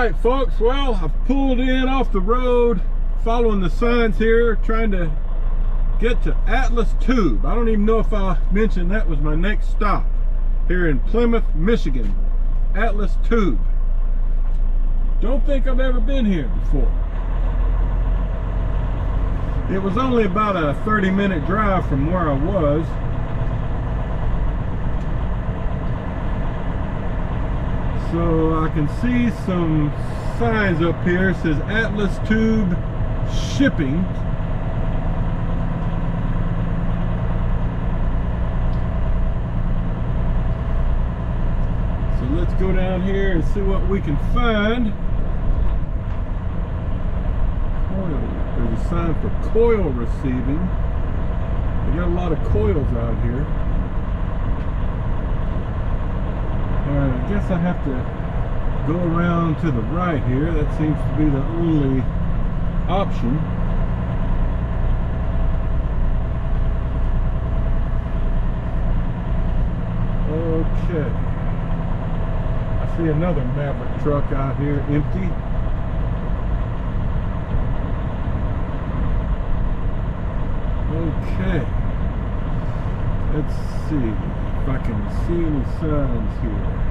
right, folks, well, I've pulled in off the road, following the signs here, trying to get to Atlas Tube. I don't even know if I mentioned that was my next stop here in Plymouth, Michigan. Atlas Tube. Don't think I've ever been here before. It was only about a 30-minute drive from where I was. So I can see some signs up here. It says Atlas Tube Shipping. So let's go down here and see what we can find. There's a sign for coil receiving. They got a lot of coils out here. Alright, I guess I have to go around to the right here. That seems to be the only option. Okay. I see another Maverick truck out here empty. Okay. Let's see if I can see any signs here.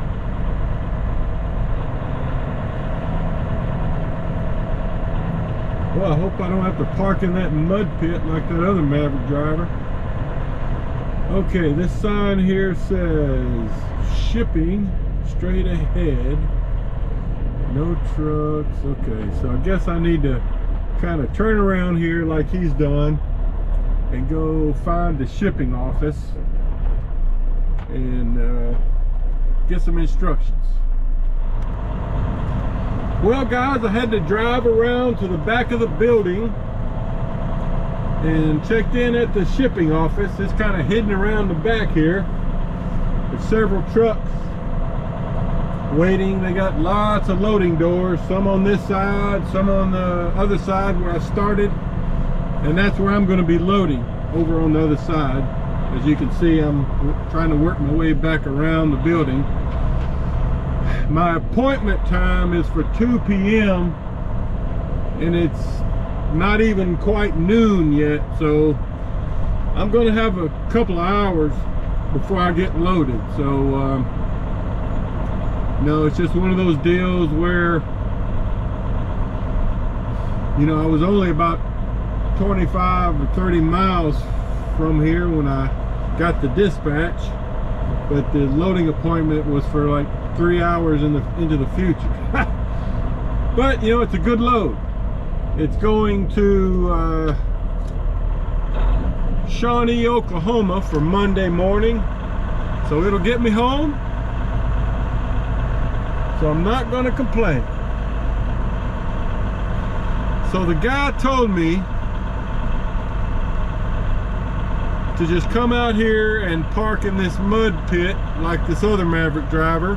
Well, I hope I don't have to park in that mud pit like that other Maverick driver. Okay, this sign here says shipping straight ahead. No trucks. Okay, so I guess I need to kind of turn around here like he's done and go find the shipping office and get some instructions. Well, guys, I had to drive around to the back of the building and checked in at the shipping office. It's kind of hidden around the back here. There's several trucks waiting. They got lots of loading doors, some on this side, some on the other side where I started, and that's where I'm going to be loading, over on the other side. As you can see, I'm trying to work my way back around the building. My appointment time is for 2 p.m. and it's not even quite noon yet, so I'm going to have a couple of hours before I get loaded. So no, it's just one of those deals where, you know, I was only about 25 or 30 miles from here when I got the dispatch, but the loading appointment was for like 3 hours into the future. But you know, it's a good load. It's going to Shawnee, Oklahoma for Monday morning, so it'll get me home, so I'm not going to complain. So the guy told me to just come out here and park in this mud pit like this other Maverick driver,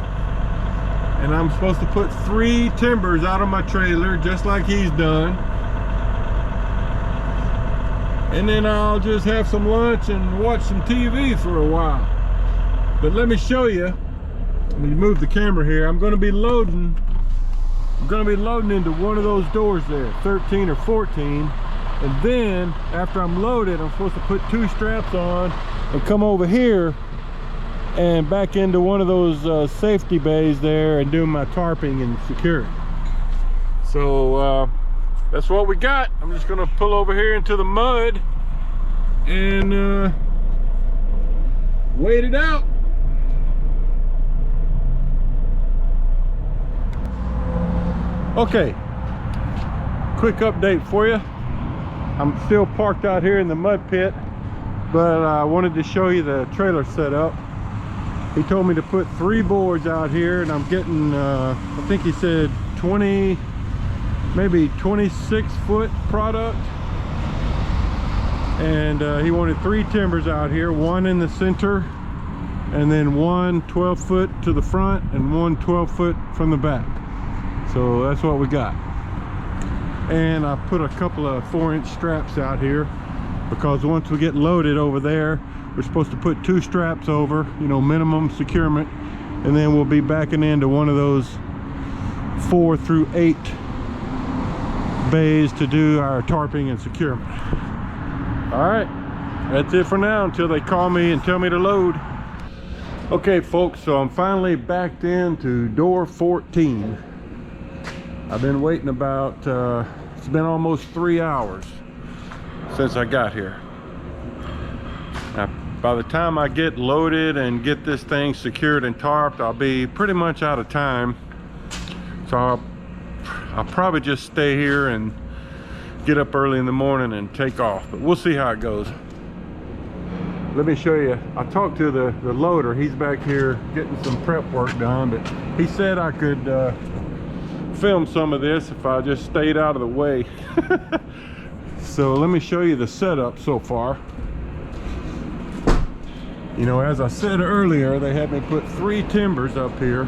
and I'm supposed to put 3 timbers out of my trailer just like he's done, and then I'll just have some lunch and watch some TV for a while. But let me show you. Let me move the camera here. I'm going to be loading into one of those doors there, 13 or 14. And then after I'm loaded, I'm supposed to put 2 straps on and come over here and back into one of those safety bays there and do my tarping and security. So that's what we got. I'm just gonna pull over here into the mud and wait it out. Okay, quick update for you. I'm still parked out here in the mud pit, but I wanted to show you the trailer setup. He told me to put 3 boards out here, and I'm getting, I think he said 20, maybe 26 foot product. And he wanted 3 timbers out here, 1 in the center, and then 1 12 foot to the front, and 1 12 foot from the back. So that's what we got. And I put a couple of 4-inch straps out here because once we get loaded over there, we're supposed to put 2 straps over, you know, minimum securement, and then we'll be backing into one of those 4 through 8 bays to do our tarping and securement. All right, that's it for now until they call me and tell me to load. Okay folks, so I'm finally backed into door 14. I've been waiting about, it's been almost 3 hours since I got here. Now, by the time I get loaded and get this thing secured and tarped, I'll be pretty much out of time. So I'll probably just stay here and get up early in the morning and take off, but we'll see how it goes. Let me show you. I talked to the loader. He's back here getting some prep work done, but he said I could film some of this if I just stayed out of the way. So let me show you the setup so far. You know, as I said earlier, they had me put 3 timbers up here.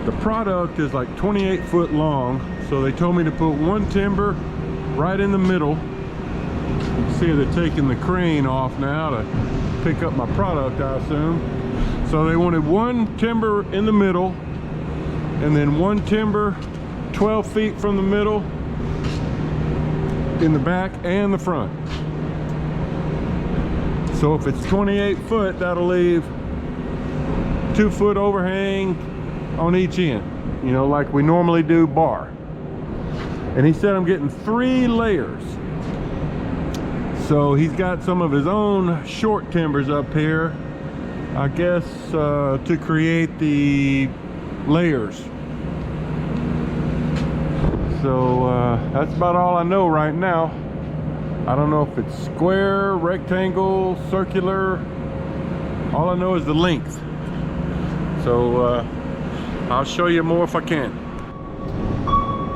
The product is like 28 foot long, so they told me to put 1 timber right in the middle. You can see they're taking the crane off now to pick up my product, I assume. So they wanted 1 timber in the middle, and then 1 timber 12 feet from the middle in the back and the front. So if it's 28 foot, that'll leave 2 foot overhang on each end, you know, like we normally do bar. And he said I'm getting 3 layers. So he's got some of his own short timbers up here, I guess, to create the layers. So that's about all I know right now. I don't know if it's square, rectangle, circular. All I know is the length. So I'll show you more if I can.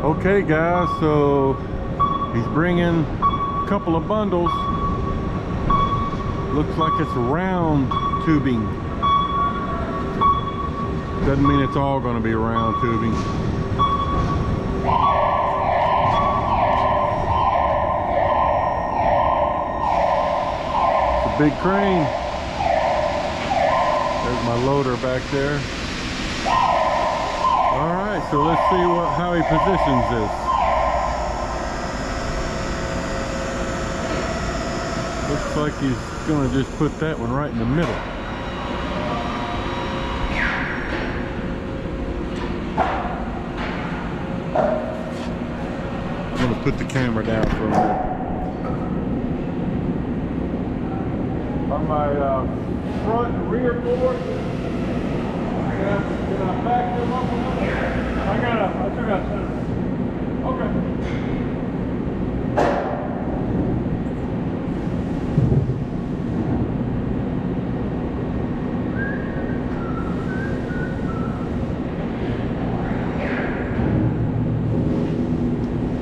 Okay guys, so he's bringing a couple of bundles. Looks like it's round tubing. Doesn't mean it's all going to be round tubing. Big crane. There's my loader back there. All right, so let's see how he positions this. Looks like he's gonna just put that one right in the middle. I'm gonna put the camera down for a minute. On my front and rear board, can I back them up a little bit? I still got center. Okay.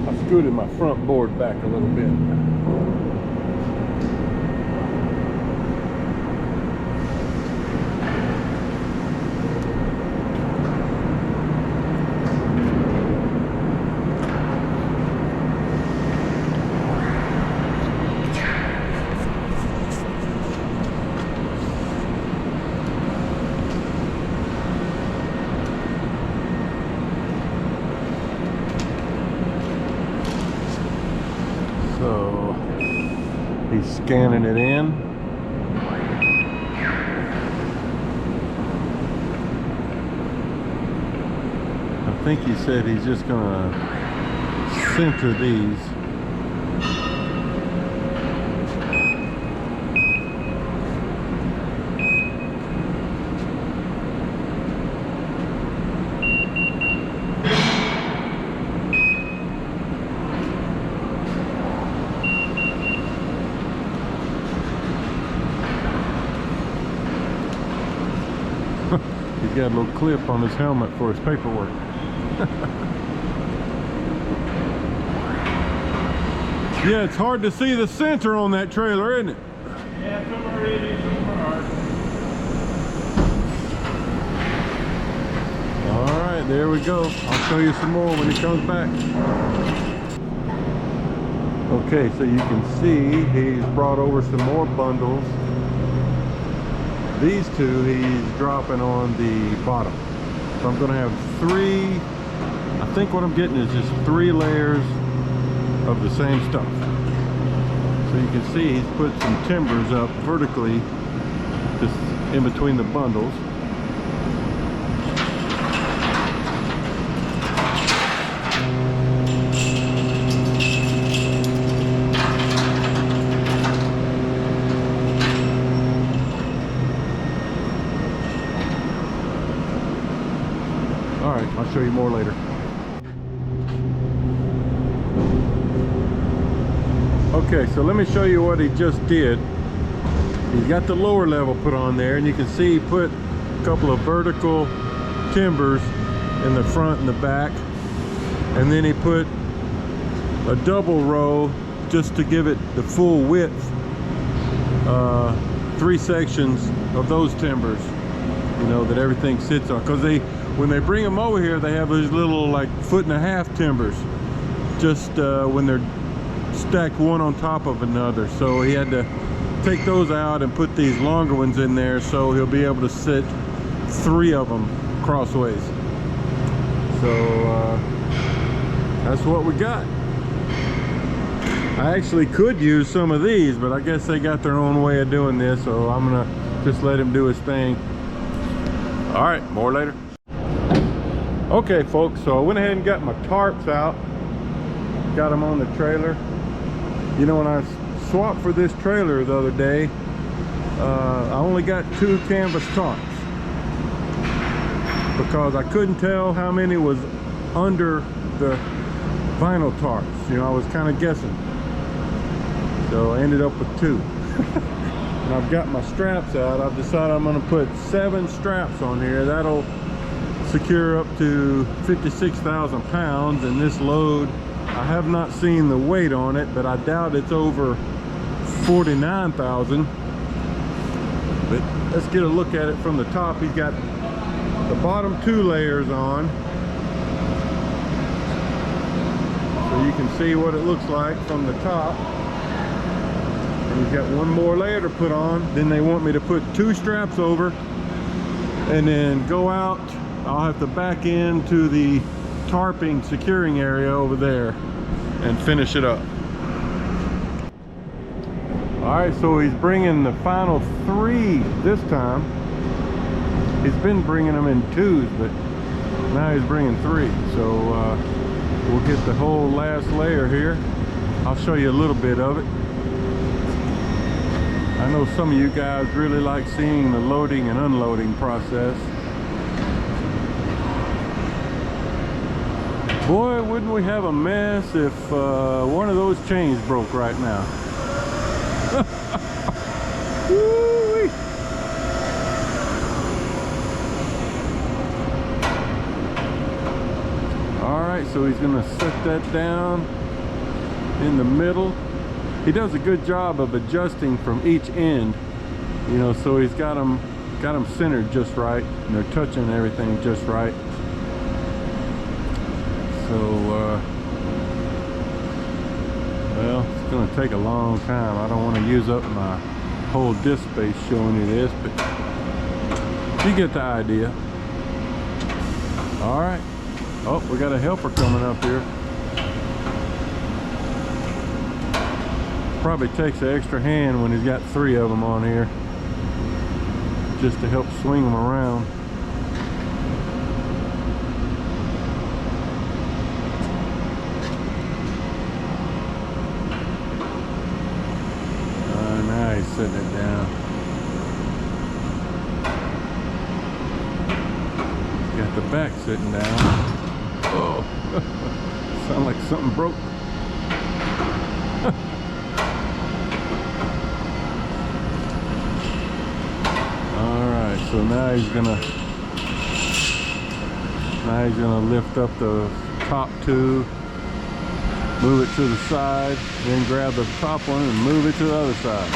I scooted my front board back a little bit. So he's scanning it in. I think he said he's just gonna center these. He's got a little clip on his helmet for his paperwork. Yeah, it's hard to see the center on that trailer, isn't it? Yeah, some are easy, some are hard. All right, there we go. I'll show you some more when he comes back. Okay, so you can see he's brought over some more bundles. These two he's dropping on the bottom. So I'm going to have 3 I think what I'm getting is just 3 layers of the same stuff. So you can see he's put some timbers up vertically just in between the bundles. All right, I'll show you more later. Okay, so let me show you what he just did. He's got the lower level put on there, and you can see he put a couple of vertical timbers in the front and the back, and then he put a double row just to give it the full width, 3 sections of those timbers, you know, that everything sits on. Because when they bring them over here, they have these little like 1.5-foot timbers, just when they're stacked one on top of another. So he had to take those out and put these longer ones in there, so he'll be able to sit 3 of them crossways. So that's what we got. I actually could use some of these, but I guess they got their own way of doing this, so I'm gonna just let him do his thing. All right, more later. Okay folks, so I went ahead and got my tarps out, got them on the trailer. You know, when I swapped for this trailer the other day, I only got 2 canvas tarps because I couldn't tell how many was under the vinyl tarps. You know, I was kind of guessing, so I ended up with 2. And I've got my straps out. I've decided I'm going to put 7 straps on here. That'll secure up to 56,000 pounds, and this load, I have not seen the weight on it, but I doubt it's over 49,000. But let's get a look at it from the top. He's got the bottom 2 layers on, so you can see what it looks like from the top. And he's got 1 more layer to put on. Then they want me to put 2 straps over and then go out. I'll have to back into the tarping securing area over there and finish it up. All right, so he's bringing the final 3 this time. He's been bringing them in 2s, but now he's bringing 3. So we'll get the whole last layer here. I'll show you a little bit of it. I know some of you guys really like seeing the loading and unloading process. Boy, wouldn't we have a mess if one of those chains broke right now. Woo-wee. All right, so he's gonna set that down in the middle. He does a good job of adjusting from each end, you know, so he's got them centered just right, and they're touching everything just right. So well, it's gonna take a long time. I don't want to use up my whole disk space showing you this, but you get the idea. All right. Oh, we got a helper coming up here. Probably takes an extra hand when he's got 3 of them on here, just to help swing them around. Now he's setting it down. Got the back sitting down. Oh, sound like something broke. So now he's gonna lift up the top 2, move it to the side, then grab the top one and move it to the other side.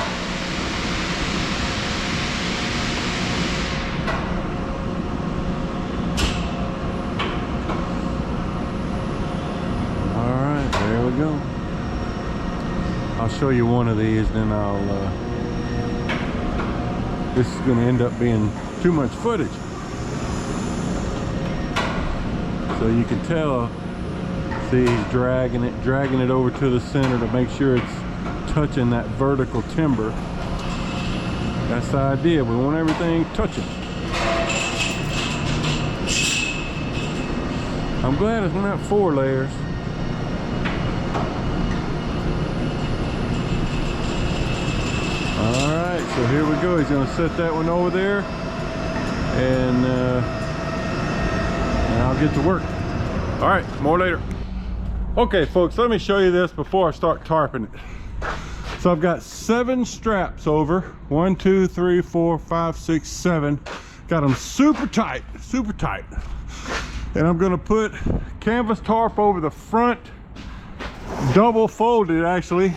All right, there we go. I'll show you one of these, then this is going to end up being too much footage. So So you can tell, see, he's dragging it over to the center to make sure it's touching that vertical timber. That's the idea. We want everything touching. I'm glad it's not 4 layers. Alright, so here we go. He's going to set that one over there. And I'll get to work. Alright, more later. Okay, folks, let me show you this before I start tarping it. So I've got 7 straps over. 1, 2, 3, 4, 5, 6, 7. Got them super tight, super tight. And I'm gonna put canvas tarp over the front, double folded actually,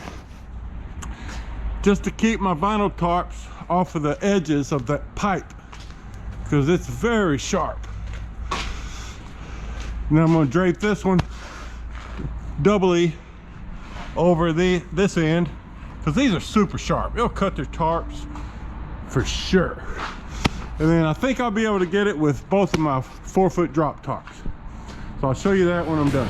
just to keep my vinyl tarps off of the edges of that pipe, because it's very sharp. Now I'm gonna drape this one doubly over this end, because these are super sharp. It'll cut their tarps for sure. And then I think I'll be able to get it with both of my 4-foot drop tarps. So I'll show you that when I'm done.